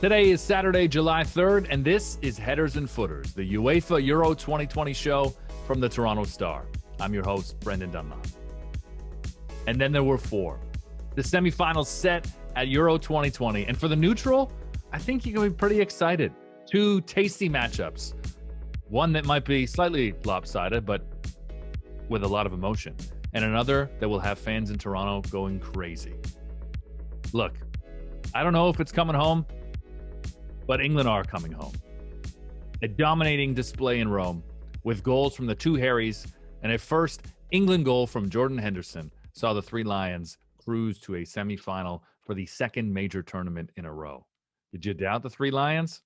Today is Saturday, July 3rd, and this is Headers and Footers, the UEFA Euro 2020 show from the Toronto Star. I'm your host, Brendan Dunlop. And then there were four. The semifinals set at Euro 2020. And for the neutral, I think you can be pretty excited. Two tasty matchups. One that might be slightly lopsided, but with a lot of emotion. And another that will have fans in Toronto going crazy. Look, I don't know if it's coming home, but England are coming home. A dominating display in Rome with goals from the two Harrys and a first England goal from Jordan Henderson saw the Three Lions cruise to a semifinal for the second major tournament in a row. Did you doubt the Three Lions?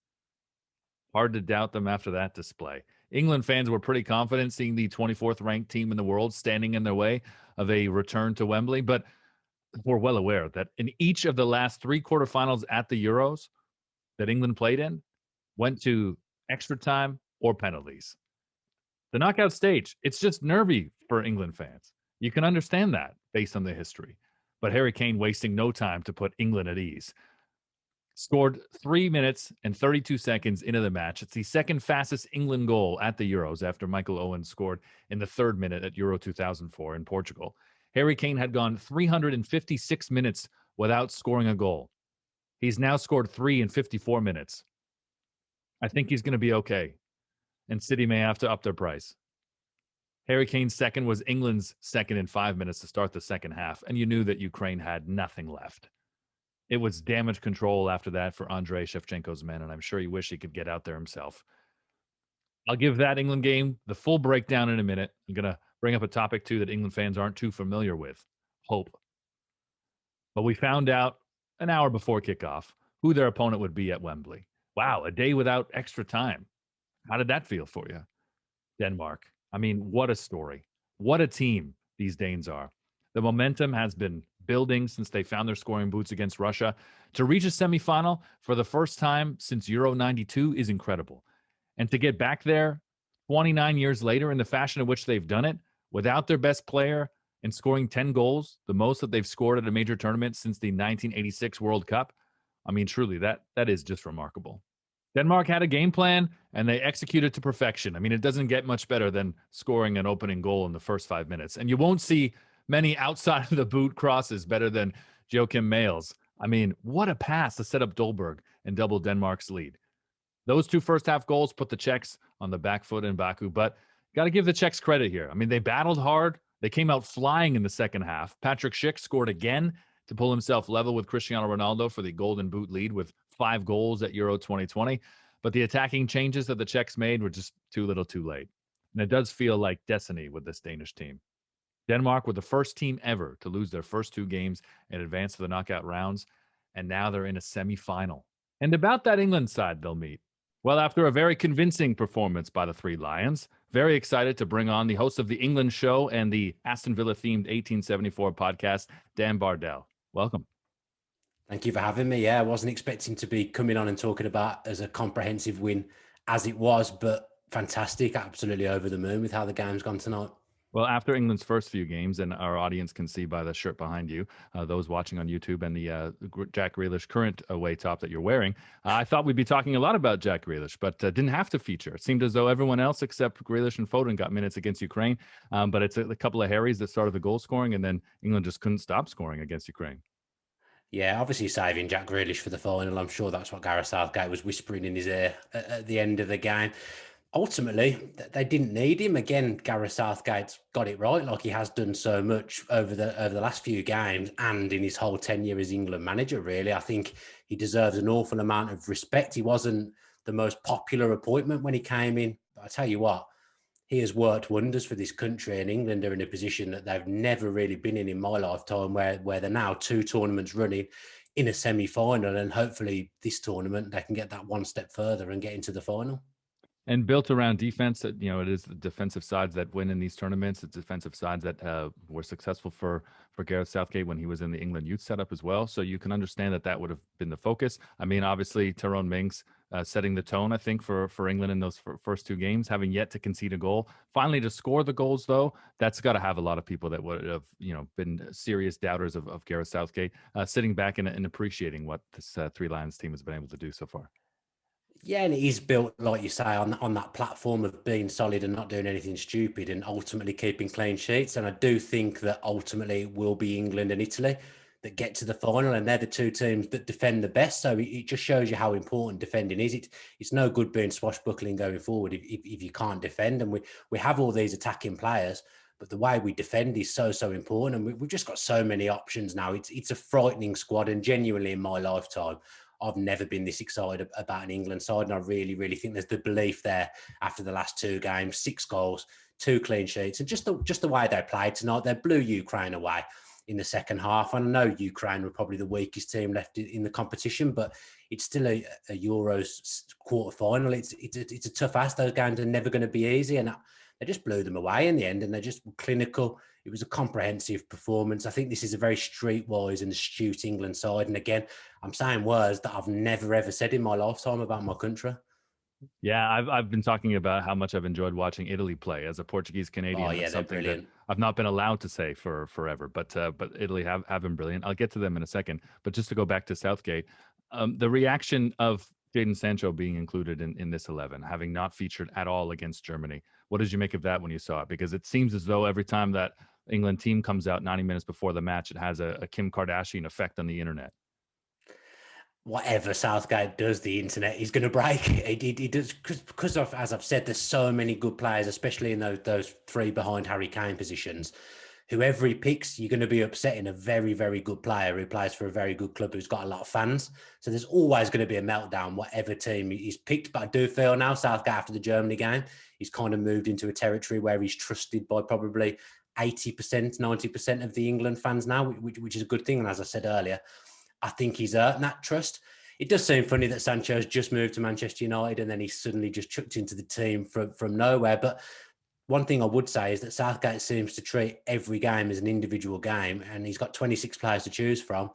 Hard to doubt them after that display. England fans were pretty confident seeing the 24th ranked team in the world standing in their way of a return to Wembley, but we're well aware that in each of the last three quarterfinals at the Euros that England played in went to extra time or penalties. The knockout stage, it's just nervy for England fans. You can understand that based on the history. But Harry Kane wasting no time to put England at ease. Scored 3 minutes and 32 seconds into the match. It's the second fastest England goal at the Euros after Michael Owen scored in the third minute at Euro 2004 in Portugal. Harry Kane had gone 356 minutes without scoring a goal. He's now scored 3 in 54 minutes. I think he's going to be okay. And City may have to up their price. Harry Kane's second was England's second in 5 minutes to start the second half, and you knew that Ukraine had nothing left. It was damage control after that for Andrei Shevchenko's men, and I'm sure he wished he could get out there himself. I'll give that England game the full breakdown in a minute. I'm going to bring up a topic, too, that England fans aren't too familiar with, hope. But we found out an hour before kickoff who their opponent would be at Wembley. Wow, a day without extra time. How did that feel for you? Denmark. I mean, what a story. What a team these Danes are. The momentum has been building since they found their scoring boots against Russia. To reach a semifinal for the first time since Euro 92 is incredible. And to get back there 29 years later in the fashion in which they've done it, without their best player and scoring 10 goals, the most that they've scored at a major tournament since the 1986 World Cup, I mean, truly, that is just remarkable. Denmark had a game plan, and they executed to perfection. I mean, it doesn't get much better than scoring an opening goal in the first 5 minutes. And you won't see many outside of the boot crosses better than Joachim Mæhl's. I mean, what a pass to set up Dolberg and double Denmark's lead. Those two first-half goals put the Czechs on the back foot in Baku, but got to give the Czechs credit here. I mean, they battled hard. They came out flying in the second half. Patrick Schick scored again to pull himself level with Cristiano Ronaldo for the Golden Boot lead with 5 goals at Euro 2020. But the attacking changes that the Czechs made were just too little too late. And it does feel like destiny with this Danish team. Denmark were the first team ever to lose their first 2 games and advance to the knockout rounds. And now they're in a semifinal. And about that England side they'll meet. Well, after a very convincing performance by the Three Lions, very excited to bring on the host of the England show and the Aston Villa themed 1874 podcast, Dan Bardell. Welcome. Thank you for having me. Yeah, I wasn't expecting to be coming on and talking about as a comprehensive win as it was, but fantastic. Absolutely over the moon with how the game's gone tonight. Well, after England's first few games, and our audience can see by the shirt behind you, those watching on YouTube, and the Jack Grealish current away top that you're wearing, I thought we'd be talking a lot about Jack Grealish, but didn't have to feature. It seemed as though everyone else except Grealish and Foden got minutes against Ukraine, but it's a couple of Harrys that started the goal scoring, and then England just couldn't stop scoring against Ukraine. Yeah, obviously saving Jack Grealish for the final. I'm sure that's what Gareth Southgate was whispering in his ear at the end of the game. Ultimately, they didn't need him. Again, Gareth Southgate's got it right, like he has done so much over the last few games and in his whole tenure as England manager, really. I think he deserves an awful amount of respect. He wasn't the most popular appointment when he came in, but I tell you what, he has worked wonders for this country, and England are in a position that they've never really been in my lifetime, where they're now 2 tournaments running in a semi-final, and hopefully this tournament they can get that one step further and get into the final. And built around defense, it is the defensive sides that win in these tournaments. It's defensive sides that were successful for Gareth Southgate when he was in the England youth setup as well. So you can understand that would have been the focus. I mean, obviously, Tyrone Mings setting the tone, I think, for England in those first two games, having yet to concede a goal. Finally, to score the goals, though, that's got to have a lot of people that would have, been serious doubters of Gareth Southgate, sitting back and appreciating what this Three Lions team has been able to do so far. Yeah, and it is built, like you say, on that platform of being solid and not doing anything stupid and ultimately keeping clean sheets. And I do think that ultimately it will be England and Italy that get to the final, and they're the two teams that defend the best. So it just shows you how important defending is. It's no good being swashbuckling going forward if you can't defend. And we have all these attacking players, but the way we defend is so important. And we've just got so many options now. It's a frightening squad, and genuinely in my lifetime, I've never been this excited about an England side. And I really, really think there's the belief there after the last two games, 6 goals, 2 clean sheets, and just the way they played tonight. They blew Ukraine away in the second half. And I know Ukraine were probably the weakest team left in the competition, but it's still a Euros quarterfinal. It's a tough ask. Those games are never going to be easy. And they just blew them away in the end, and they're just clinical. It was a comprehensive performance. I think this is a very streetwise and astute England side. And again, I'm saying words that I've never, ever said in my lifetime about my country. Yeah, I've been talking about how much I've enjoyed watching Italy play as a Portuguese Canadian. Oh, yeah, That's they're something brilliant. that I've not been allowed to say for forever, but Italy have been brilliant. I'll get to them in a second. But just to go back to Southgate, the reaction of Jadon Sancho being included in this 11, having not featured at all against Germany. What did you make of that when you saw it? Because it seems as though every time that England team comes out 90 minutes before the match, it has a Kim Kardashian effect on the internet. Whatever Southgate does, the internet is going to break. He does because of, as I've said, there's so many good players, especially in those 3 behind Harry Kane positions. Whoever he picks, you're going to be upsetting a very, very good player who plays for a very good club who's got a lot of fans. So there's always going to be a meltdown, whatever team he's picked. But I do feel now Southgate, after the Germany game, he's kind of moved into a territory where he's trusted by probably 80%, 90% of the England fans now, which is a good thing. And as I said earlier, I think he's earned that trust. It does seem funny that Sancho's just moved to Manchester United and then he's suddenly just chucked into the team from nowhere. But one thing I would say is that Southgate seems to treat every game as an individual game, and he's got 26 players to choose from. And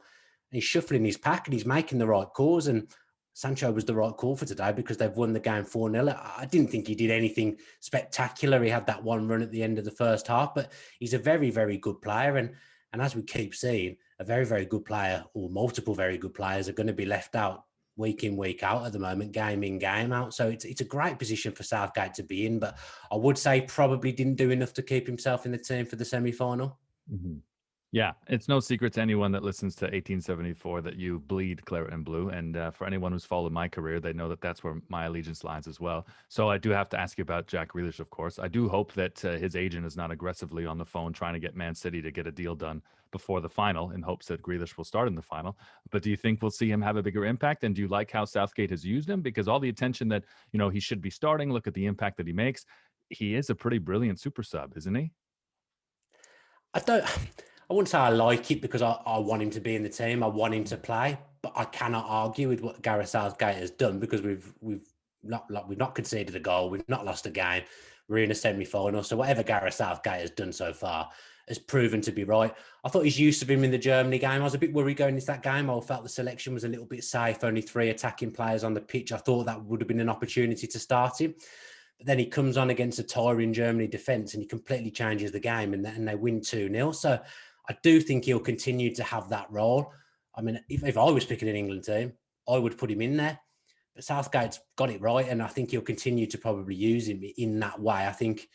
he's shuffling his pack and he's making the right calls. And Sancho was the right call for today because they've won the game 4-0. I didn't think he did anything spectacular. He had that one run at the end of the first half, but he's a very, very good player. And as we keep seeing, a very, very good player or multiple very good players are going to be left out week in, week out at the moment, game in, game out. So it's a great position for Southgate to be in, but I would say probably didn't do enough to keep himself in the team for the semi-final. Mm-hmm. Yeah, it's no secret to anyone that listens to 1874 that you bleed claret and blue. And for anyone who's followed my career, they know that that's where my allegiance lies as well. So I do have to ask you about Jack Grealish, of course. I do hope that his agent is not aggressively on the phone trying to get Man City to get a deal done before the final in hopes that Grealish will start in the final. But do you think we'll see him have a bigger impact? And do you like how Southgate has used him? Because all the attention that, he should be starting, look at the impact that he makes. He is a pretty brilliant super sub, isn't he? I wouldn't say I like it because I want him to be in the team. I want him to play, but I cannot argue with what Gareth Southgate has done because we've not conceded a goal, we've not lost a game, we're in a semi-final. So whatever Gareth Southgate has done so far has proven to be right. I thought his use of him in the Germany game, I was a bit worried going into that game. I felt the selection was a little bit safe, only 3 attacking players on the pitch. I thought that would have been an opportunity to start him. But then he comes on against a tiring Germany defence and he completely changes the game and they win 2-0. So I do think he'll continue to have that role. I mean, if I was picking an England team, I would put him in there. But Southgate's got it right, and I think he'll continue to probably use him in that way. I think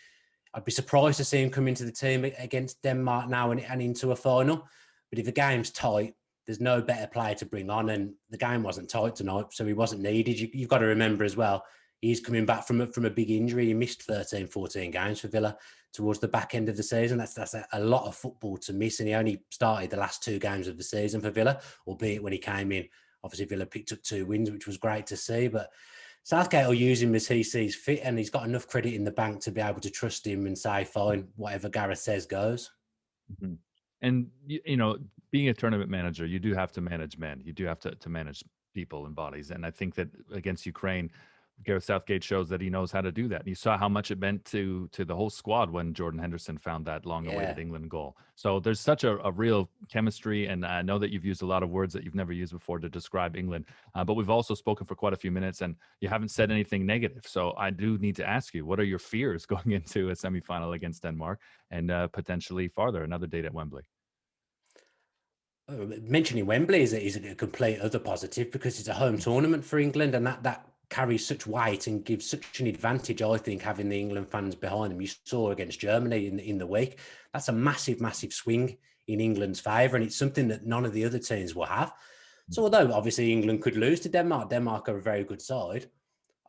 I'd be surprised to see him come into the team against Denmark now and into a final. But if the game's tight, there's no better player to bring on, and the game wasn't tight tonight, so he wasn't needed. You've got to remember as well, he's coming back from a big injury. He missed 13, 14 games for Villa towards the back end of the season. That's a lot of football to miss, and he only started the last 2 games of the season for Villa, albeit when he came in, obviously Villa picked up 2 wins, which was great to see. But Southgate will use him as he sees fit, and he's got enough credit in the bank to be able to trust him and say, fine, whatever Gareth says goes. Mm-hmm. And, being a tournament manager, you do have to manage men. You do have to manage people and bodies. And I think that against Ukraine, Gareth Southgate shows that he knows how to do that. And you saw how much it meant to the whole squad when Jordan Henderson found that long-awaited Yeah. England goal. So there's such a real chemistry, and I know that you've used a lot of words that you've never used before to describe England, but we've also spoken for quite a few minutes, and you haven't said anything negative. So I do need to ask you, what are your fears going into a semi-final against Denmark and potentially farther, another date at Wembley? Mentioning Wembley is a complete other positive because it's a home tournament for England, and that carries such weight and gives such an advantage, I think, having the England fans behind them. You saw against Germany in the week. That's a massive swing in England's favour, and it's something that none of the other teams will have. So although obviously England could lose to Denmark are a very good side,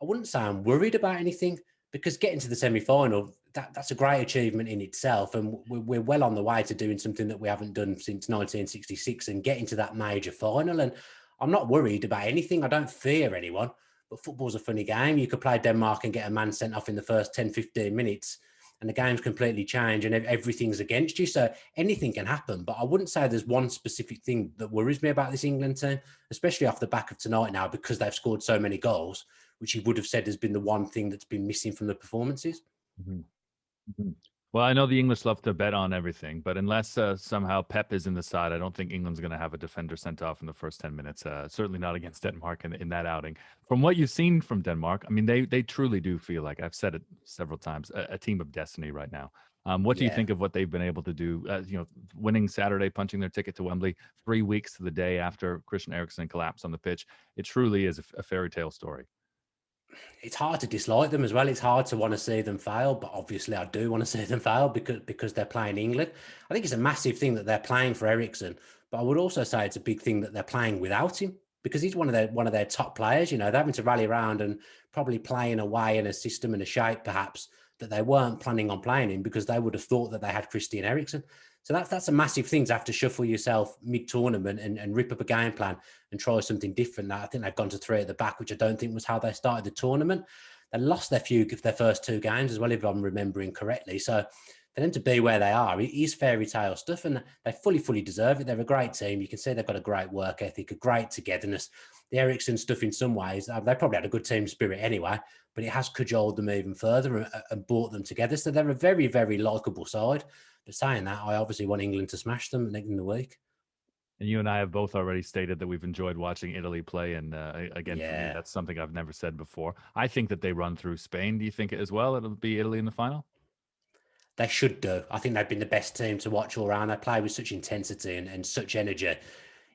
I wouldn't say I'm worried about anything, because getting to the semi-final, that's a great achievement in itself. And we're well on the way to doing something that we haven't done since 1966 and getting to that major final. And I'm not worried about anything. I don't fear anyone, but football's a funny game. You could play Denmark and get a man sent off in the first 10, 15 minutes and the game's completely changed and everything's against you. So anything can happen. But I wouldn't say there's one specific thing that worries me about this England team, especially off the back of tonight now, because they've scored so many goals, which you would have said has been the one thing that's been missing from the performances. Mm-hmm. Mm-hmm. Well, I know the English love to bet on everything, but unless somehow Pep is in the side, I don't think England's going to have a defender sent off in the first 10 minutes. Certainly not against Denmark in that outing. From what you've seen from Denmark, I mean, they truly do feel like, I've said it several times, a team of destiny right now. What do you think of what they've been able to do? Winning Saturday, punching their ticket to Wembley 3 weeks to the day after Christian Eriksen collapsed on the pitch. It truly is a fairy tale story. It's hard to dislike them as well. It's hard to want to see them fail, but obviously I do want to see them fail because they're playing England. I think it's a massive thing that they're playing for Eriksen, but I would also say it's a big thing that they're playing without him, because he's one of their top players. You know, they're having to rally around and probably play in a way, in a system, and a shape perhaps that they weren't planning on playing in, because they would have thought that they had Christian Eriksen. So that's a massive thing, to have to shuffle yourself mid-tournament and rip up a game plan and try something different. Now, I think they've gone to 3 at the back, which I don't think was how they started the tournament. They lost their first 2 games as well, if I'm remembering correctly. So for them to be where they are, it is fairy tale stuff, and they fully deserve it. They're a great team. You can see they've got a great work ethic, a great togetherness. The Eriksen stuff, in some ways, they probably had a good team spirit anyway, but it has cajoled them even further and brought them together. So they're a very likeable side. But saying that, I obviously want England to smash them in the week. And you and I have both already stated that we've enjoyed watching Italy play. And again, for me, Yeah, that's something I've never said before. I think that they run through Spain. Do you think as well it'll be Italy in the final? they should do. I think they've been the best team to watch all around. They play with such intensity and such energy.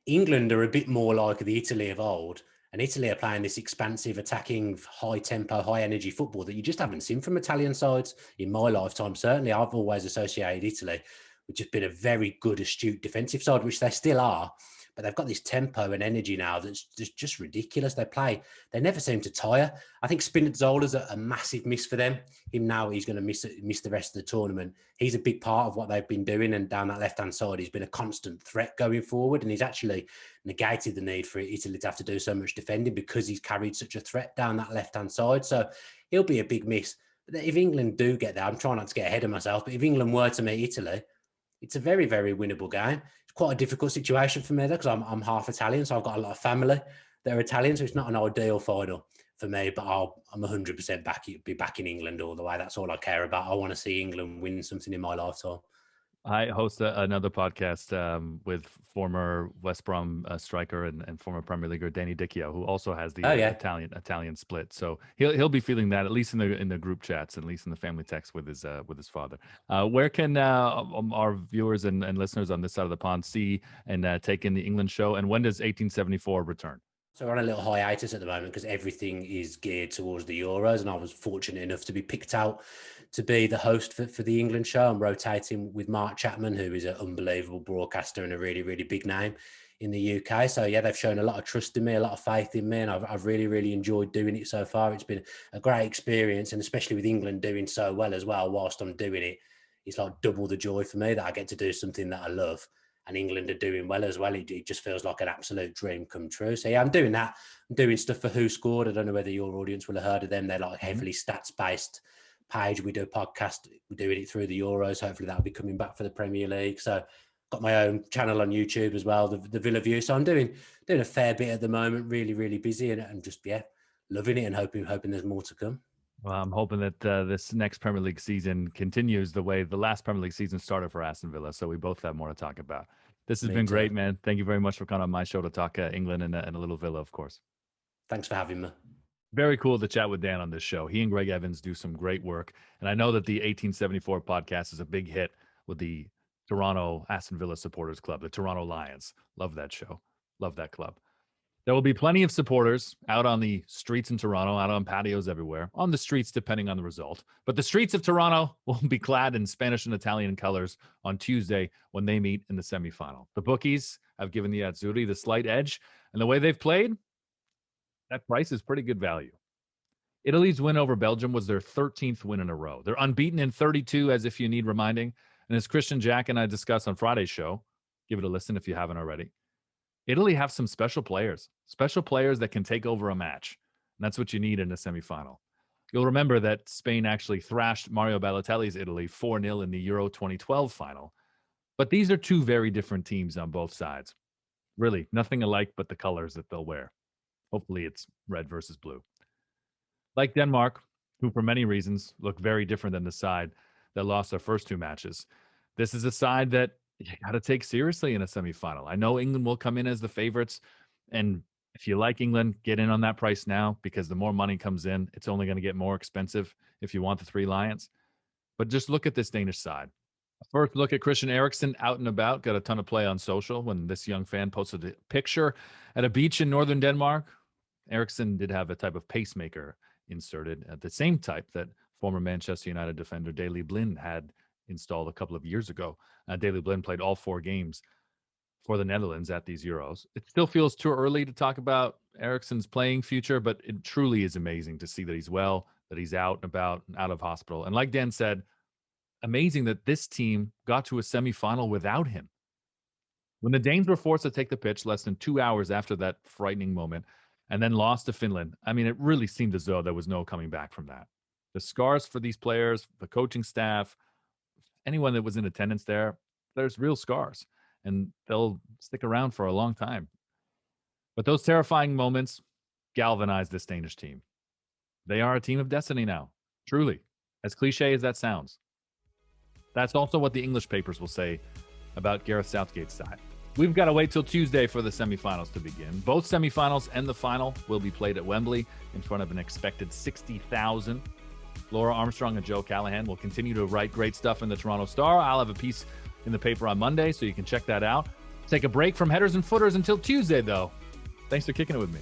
England are a bit more like the Italy of old, and Italy are playing this expansive, attacking, high tempo, high energy football that you just haven't seen from Italian sides in my lifetime. Certainly, I've always associated Italy with just been a very good, astute defensive side, which they still are. But they've got this tempo and energy now that's just ridiculous. They never seem to tire. I think Spinazzola's a massive miss for them. He's going to miss the rest of the tournament. He's a big part of what they've been doing, and down that left-hand side, he's been a constant threat going forward, and he's actually negated the need for Italy to have to do so much defending, because he's carried such a threat down that left-hand side. So he'll be a big miss. But if England do get there, I'm trying not to get ahead of myself, but if England were to meet Italy, it's a very winnable game. It's quite a difficult situation for me, though, because I'm half Italian, so I've got a lot of family that are Italian, so it's not an ideal final for me. But I'm 100% be back in England all the way. That's all I care about. I want to see England win something in my lifetime. I host another podcast with former West Brom striker and former Premier Leaguer Danny Dichio, who also has the Italian split. So he'll be feeling that, at least in the group chats, at least in the family text with his father. Where can our viewers and listeners on this side of the pond see and take in the England show? And when does 1874 return? So we're on a little hiatus at the moment because everything is geared towards the Euros, and I was fortunate enough to be picked out to be the host for the England show. I'm rotating with Mark Chapman, who is an unbelievable broadcaster and a really big name in the UK. So yeah, they've shown a lot of trust in me, a lot of faith in me, and I've really enjoyed doing it so far. It's been a great experience, and especially with England doing so well as well whilst I'm doing it, it's like double the joy for me that I get to do something that I love. And England are doing well as well. It just feels like an absolute dream come true. So yeah, I'm doing that. I'm doing stuff for Who Scored. I don't know whether your audience will have heard of them. They're like heavily stats-based page. We do a podcast. We're doing it through the Euros. Hopefully that'll be coming back for the Premier League. So got my own channel on YouTube as well, the Villa View. So I'm doing a fair bit at the moment, really busy, and just, loving it and hoping there's more to come. Well, I'm hoping that this next Premier League season continues the way the last Premier League season started for Aston Villa. So we both have more to talk about. This has been great, man. Thank you very much for coming on my show to talk England and a little Villa, of course. Thanks for having me. Very cool to chat with Dan on this show. He and Greg Evans do some great work. And I know that the 1874 podcast is a big hit with the Toronto Aston Villa Supporters Club, the Toronto Lions. Love that show. Love that club. There will be plenty of supporters out on the streets in Toronto, out on patios everywhere, on the streets depending on the result. But the streets of Toronto will be clad in Spanish and Italian colors on Tuesday when they meet in the semifinal. The bookies have given the Azzurri the slight edge, and the way they've played, that price is pretty good value. Italy's win over Belgium was their 13th win in a row. They're unbeaten in 32, as if you need reminding. And as Christian Jack and I discussed on Friday's show, give it a listen if you haven't already, Italy have some special players that can take over a match. And that's what you need in a semifinal. You'll remember that Spain actually thrashed Mario Balotelli's Italy 4-0 in the Euro 2012 final. But these are two very different teams on both sides. Really, nothing alike but the colors that they'll wear. Hopefully it's red versus blue. Like Denmark, who for many reasons look very different than the side that lost their first two matches, this is a side that you got to take seriously in a semifinal. I know England will come in as the favorites. And if you like England, get in on that price now, because the more money comes in, it's only going to get more expensive if you want the Three Lions. But just look at this Danish side. First, look at Christian Eriksen out and about. Got a ton of play on social when this young fan posted a picture at a beach in northern Denmark. Eriksen did have a type of pacemaker inserted, at the same type that former Manchester United defender Daley Blind had installed a couple of years ago. Daley Blind played all 4 games for the Netherlands at these Euros. It still feels too early to talk about Eriksen's playing future, but it truly is amazing to see that he's well, that he's out and about, and out of hospital. And like Dan said, amazing that this team got to a semifinal without him. When the Danes were forced to take the pitch less than 2 hours after that frightening moment and then lost to Finland, I mean, it really seemed as though there was no coming back from that. The scars for these players, the coaching staff, anyone that was in attendance there's real scars, and they'll stick around for a long time. But those terrifying moments galvanized this Danish team. They are a team of destiny now, truly, as cliche as that sounds. That's also what the English papers will say about Gareth Southgate's side. We've got to wait till Tuesday for the semifinals to begin. Both semifinals and the final will be played at Wembley in front of an expected 60,000. Laura Armstrong and Joe Callahan will continue to write great stuff in the Toronto Star. I'll have a piece in the paper on Monday, so you can check that out. Take a break from Headers and Footers until Tuesday, though. Thanks for kicking it with me.